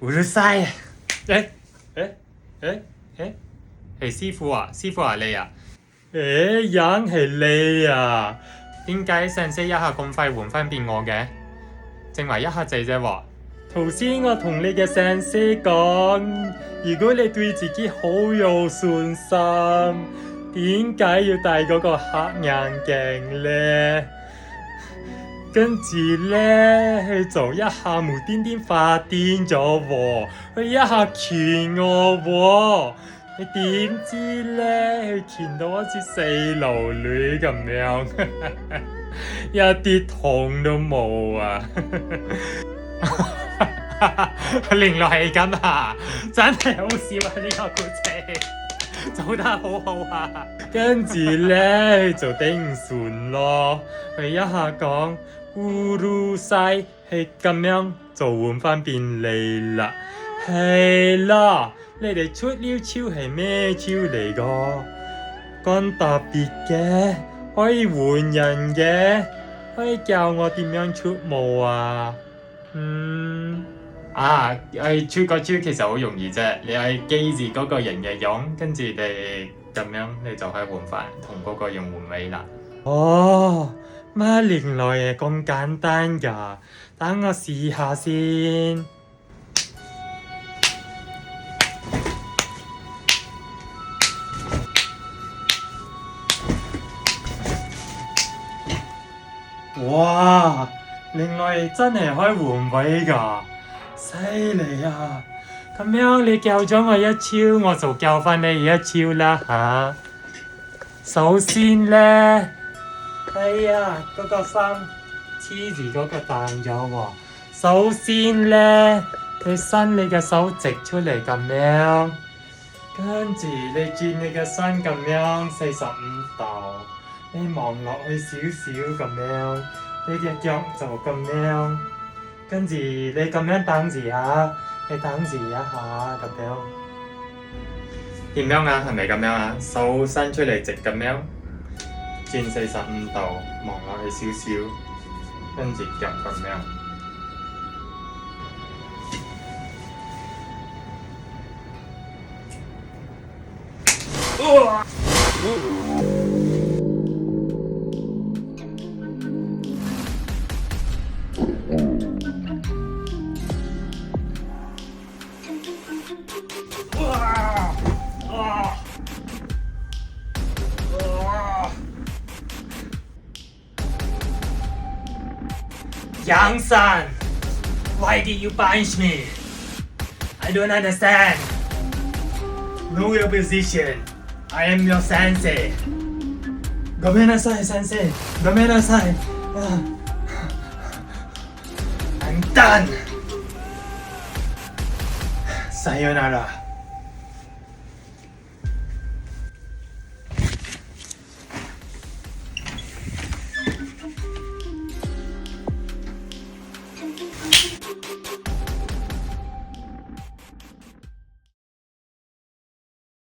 烏魯晒！誒師傅啊，你啊？人係你啊？點解上司一下咁快換翻變我嘅？正話一下仔啫喎。頭先我同你嘅上司講，如果你對自己好有信心，點解要戴嗰個黑眼鏡咧？跟住咧，佢就一下無端端發癲咗喎，佢一下拳我喎，你點知咧？佢拳到好似細路女咁樣，一啲痛都冇啊！原來係咁啊！真係好笑啊！呢個故仔做得好好啊！跟住咧就頂唔順咯，佢一下講烏魯晒係咁樣就換翻變你啦，係啦，你哋出呢招係咩招嚟個？咁特別嘅，可以換人嘅，可以教我點樣出舞啊？出個招其實好容易啫，你係記住嗰個人嘅樣，跟住你咁樣你就可以換翻同嗰個人換位啦。哦，乜原來係咁簡單㗎？等我試下先。哇！原來真係可以換位㗎，犀利啊！咁樣你教咗我一招，我就教翻你一招啦嚇。首先咧，嗰個心黐住嗰個彈咗喎。首先咧，你伸你嘅手直出嚟咁樣，跟住你轉你嘅身咁樣45度，你望落去少少咁樣。你隻腳就咁樣，跟住你咁樣等住下，你等住一下咁樣。點樣啊？係咪咁樣啊？手伸出嚟直咁樣，轉45度，望落去少少，跟住腳咁樣。Young son, why did you punch me? I don't understand. Know your position. I am your sensei. ごめんなさい、先生。ごめんなさい。I'm done. さよなら。